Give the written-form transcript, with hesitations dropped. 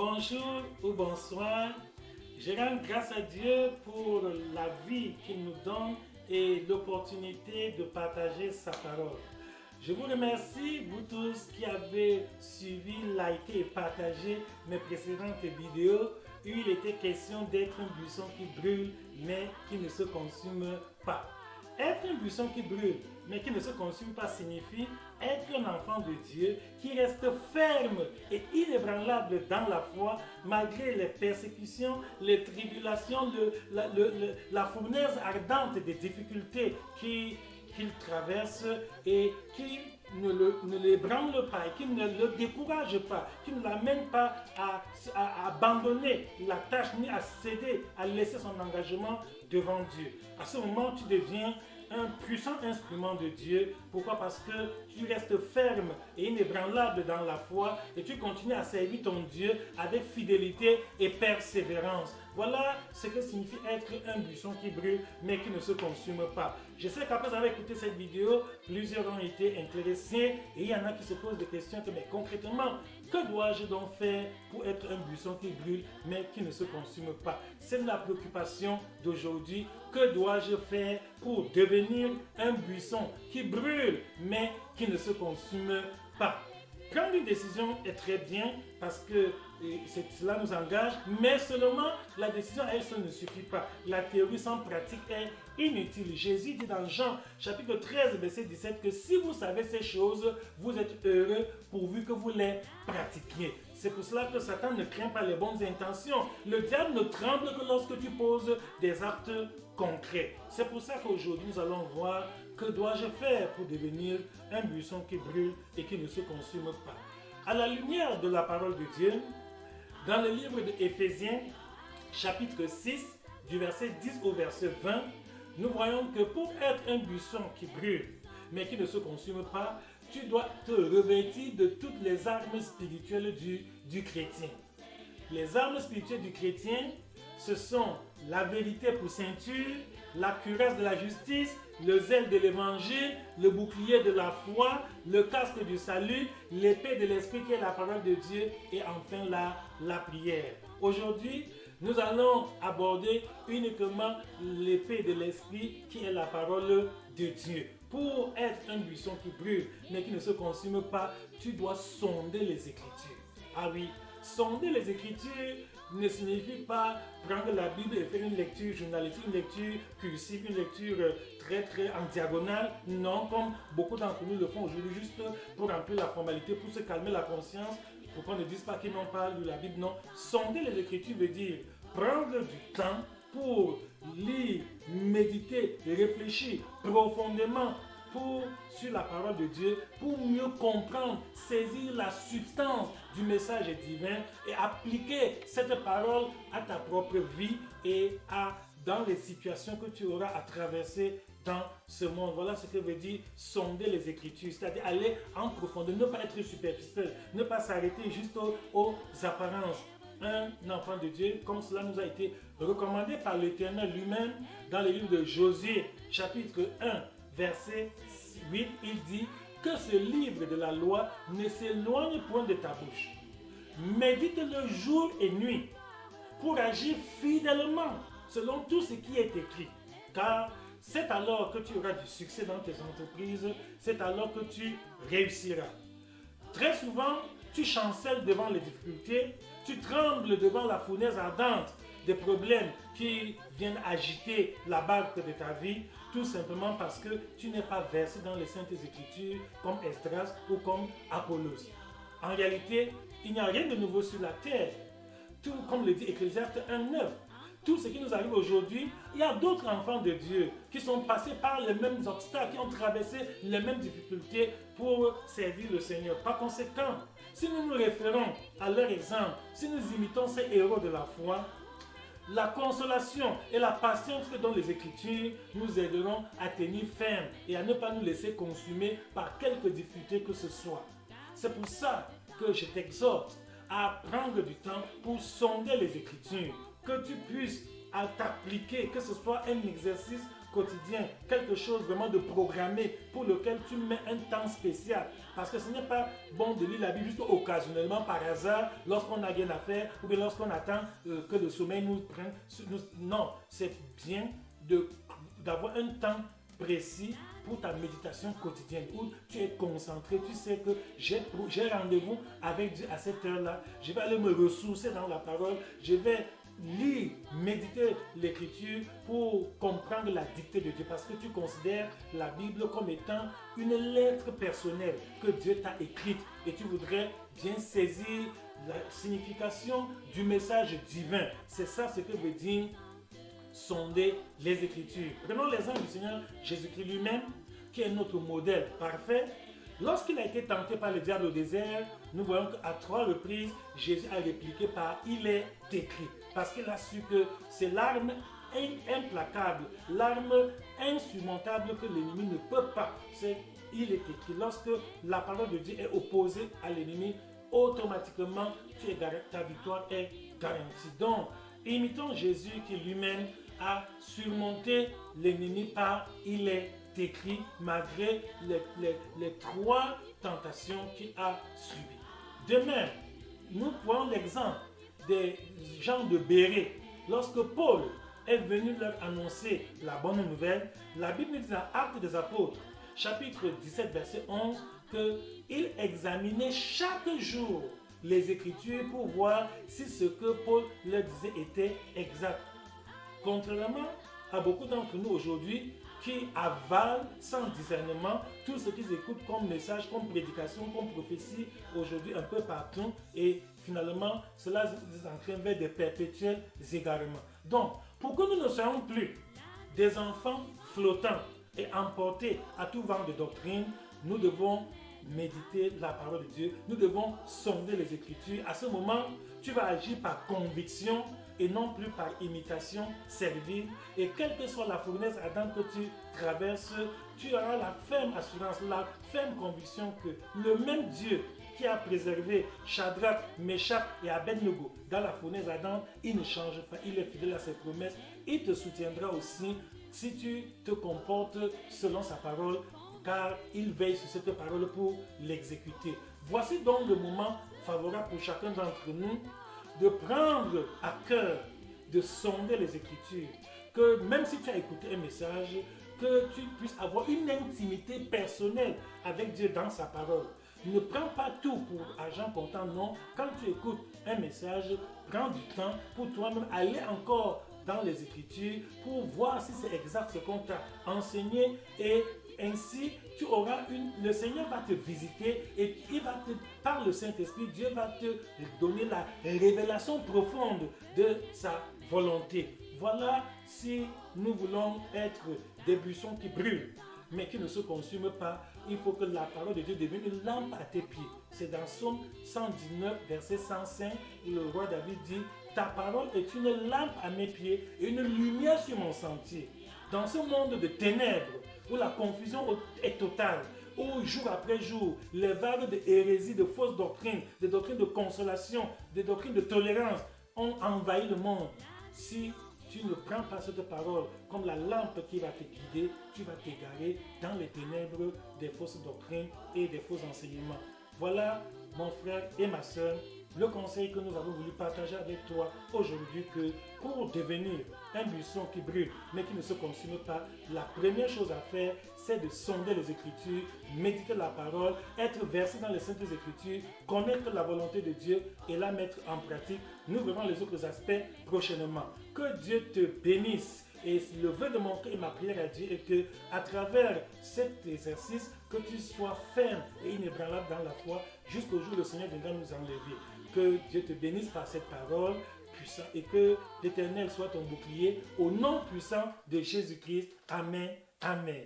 Bonjour ou bonsoir. Je rends grâce à Dieu pour la vie qu'il nous donne et l'opportunité de partager sa parole. Je vous remercie, vous tous qui avez suivi, liké et partagé mes précédentes vidéos où il était question d'être un buisson qui brûle mais qui ne se consume pas. Être un buisson qui brûle mais qui ne se consume pas signifie être un enfant de Dieu qui reste ferme et inébranlable dans la foi malgré les persécutions, les tribulations, la fournaise ardente des difficultés qu'il traverse et qui ne l'ébranle pas et qui ne le décourage pas, qui ne l'amène pas à abandonner la tâche ni à céder, à laisser son engagement devant Dieu. À ce moment, tu deviens un puissant instrument de Dieu. Pourquoi? Parce que tu restes ferme et inébranlable dans la foi et tu continues à servir ton Dieu avec fidélité et persévérance. Voilà ce que signifie être un buisson qui brûle mais qui ne se consume pas. Je sais qu'après avoir écouté cette vidéo, plusieurs ont été intéressés et il y en a qui se posent des questions mais concrètement, que dois-je donc faire pour être un buisson qui brûle mais qui ne se consume pas? C'est la préoccupation d'aujourd'hui. Que dois-je faire pour devenir un buisson qui brûle mais qui ne se consume pas? Prendre une décision est très bien parce que cela nous engage, mais seulement la décision elle seule ne suffit pas. La théorie sans pratique est inutile. Jésus dit dans Jean chapitre 13 verset 17 que si vous savez ces choses, vous êtes heureux pourvu que vous les pratiquiez. C'est pour cela que Satan ne craint pas les bonnes intentions. Le diable ne tremble que lorsque tu poses des actes concrets. C'est pour ça qu'aujourd'hui nous allons voir que dois-je faire pour devenir un buisson qui brûle et qui ne se consume pas. À la lumière de la parole de Dieu, dans le livre d'Éphésiens, chapitre 6, du verset 10 au verset 20, nous voyons que pour être un buisson qui brûle, mais qui ne se consume pas, tu dois te revêtir de toutes les armes spirituelles du chrétien. Les armes spirituelles du chrétien, ce sont la vérité pour ceinture, la cuirasse de la justice, le zèle de l'évangile, le bouclier de la foi, le casque du salut, l'épée de l'esprit qui est la parole de Dieu et enfin la prière. Aujourd'hui, nous allons aborder uniquement l'épée de l'esprit qui est la parole de Dieu. Pour être un buisson qui brûle mais qui ne se consume pas, tu dois sonder les Écritures. Ah oui, sonder les Écritures ne signifie pas prendre la Bible et faire une lecture journalistique, une lecture cursive, une lecture très en diagonale. Non, comme beaucoup d'entre nous le font aujourd'hui, juste pour remplir la formalité, pour se calmer la conscience, pour qu'on ne dise pas qu'ils n'ont pas lu la Bible. Non, sonder les Écritures veut dire prendre du temps pour lire, méditer, réfléchir profondément sur la parole de Dieu, pour mieux comprendre, saisir la substance du message divin et appliquer cette parole à ta propre vie et dans les situations que tu auras à traverser dans ce monde. Voilà ce que veut dire sonder les Écritures, c'est-à-dire aller en profondeur, ne pas être superficiel, ne pas s'arrêter juste aux apparences. Un enfant de Dieu, comme cela nous a été recommandé par l'Éternel lui-même dans le livre de Josué, chapitre 1, verset 8, il dit que ce livre de la loi ne s'éloigne point de ta bouche. Médite-le jour et nuit pour agir fidèlement selon tout ce qui est écrit. Car c'est alors que tu auras du succès dans tes entreprises, c'est alors que tu réussiras. Très souvent, tu chancelles devant les difficultés, tu trembles devant la fournaise ardente des problèmes qui viennent agiter la barque de ta vie, tout simplement parce que tu n'es pas versé dans les Saintes Écritures comme Esdras ou comme Apollos. En réalité, il n'y a rien de nouveau sur la terre. Tout comme le dit Ecclésiaste 1:9. Tout ce qui nous arrive aujourd'hui, il y a d'autres enfants de Dieu qui sont passés par les mêmes obstacles, qui ont traversé les mêmes difficultés pour servir le Seigneur. Par conséquent, si nous nous référons à leur exemple, si nous imitons ces héros de la foi, la consolation et la patience que donnent les Écritures nous aideront à tenir ferme et à ne pas nous laisser consumer par quelque difficulté que ce soit. C'est pour ça que je t'exhorte à prendre du temps pour sonder les Écritures, que tu puisses t'appliquer, que ce soit un exercice quotidien, quelque chose vraiment de programmé pour lequel tu mets un temps spécial. Parce que ce n'est pas bon de lire la Bible juste occasionnellement, par hasard, lorsqu'on n'a rien à faire ou bien lorsqu'on attend que le sommeil nous prenne. Non, c'est bien d'avoir un temps précis pour ta méditation quotidienne où tu es concentré, tu sais que j'ai rendez-vous avec Dieu à cette heure-là, je vais aller me ressourcer dans la parole, je vais lire, méditer l'écriture pour comprendre la dictée de Dieu parce que tu considères la Bible comme étant une lettre personnelle que Dieu t'a écrite et tu voudrais bien saisir la signification du message divin. C'est ça ce que veut dire sonder les Écritures. Prenons l'exemple du Seigneur Jésus-Christ lui-même, qui est notre modèle parfait. Lorsqu'il a été tenté par le diable au désert, nous voyons qu'à 3 reprises, Jésus a répliqué par « Il est écrit ». Parce qu'il a su que c'est l'arme implacable, l'arme insurmontable que l'ennemi ne peut pas. C'est « Il est écrit ». Lorsque la parole de Dieu est opposée à l'ennemi, automatiquement, ta victoire est garantie. Donc, imitons Jésus qui lui-même a surmonté l'ennemi par « Il est écrit » malgré les 3 tentations qu'il a subies. De même, nous prenons l'exemple des gens de Bérée. Lorsque Paul est venu leur annoncer la bonne nouvelle, la Bible dit dans Actes des Apôtres, chapitre 17, verset 11, qu'il examinait chaque jour les Écritures pour voir si ce que Paul leur disait était exact. Contrairement à beaucoup d'entre nous aujourd'hui qui avalent sans discernement tout ce qu'ils écoutent comme message, comme prédication, comme prophétie aujourd'hui un peu partout et finalement cela les entraîne vers des perpétuels égarements. Donc, pour que nous ne soyons plus des enfants flottants et emportés à tout vent de doctrine, nous devons méditer la parole de Dieu, nous devons sonder les Écritures. À ce moment, tu vas agir par conviction et non plus par imitation servile. Et quelle que soit la fournaise ardente que tu traverses, tu auras la ferme assurance, la ferme conviction que le même Dieu qui a préservé Shadrach, Meshach et Abednego dans la fournaise ardente, il ne change pas, il est fidèle à ses promesses, il te soutiendra aussi si tu te comportes selon sa parole, car il veille sur cette parole pour l'exécuter. Voici donc le moment favorable pour chacun d'entre nous de prendre à cœur, de sonder les Écritures, que même si tu as écouté un message, que tu puisses avoir une intimité personnelle avec Dieu dans sa parole. Ne prends pas tout pour argent comptant, non. Quand tu écoutes un message, prends du temps pour toi-même aller encore dans les Écritures pour voir si c'est exact ce qu'on t'a enseigné et ainsi, le Seigneur va te visiter et il va par le Saint-Esprit, Dieu va te donner la révélation profonde de sa volonté. Voilà si nous voulons être des buissons qui brûlent, mais qui ne se consument pas. Il faut que la parole de Dieu devienne une lampe à tes pieds. C'est dans Psaume 119, verset 105, où le roi David dit « Ta parole est une lampe à mes pieds et une lumière sur mon sentier. » Dans ce monde de ténèbres, où la confusion est totale, où jour après jour, les vagues de hérésie, de fausses doctrines, des doctrines de consolation, des doctrines de tolérance ont envahi le monde. Si tu ne prends pas cette parole comme la lampe qui va te guider, tu vas t'égarer dans les ténèbres des fausses doctrines et des faux enseignements. Voilà, mon frère et ma soeur, le conseil que nous avons voulu partager avec toi aujourd'hui, que pour devenir un buisson qui brûle mais qui ne se consume pas, la première chose à faire, c'est de sonder les Écritures, méditer la parole, être versé dans les Saintes Écritures, connaître la volonté de Dieu et la mettre en pratique. Nous verrons les autres aspects prochainement. Que Dieu te bénisse. Et le vœu de mon cœur et ma prière à Dieu est que, à travers cet exercice, que tu sois ferme et inébranlable dans la foi jusqu'au jour où le Seigneur viendra nous enlever. Que Dieu te bénisse par cette parole puissante et que l'Éternel soit ton bouclier. Au nom puissant de Jésus-Christ. Amen. Amen.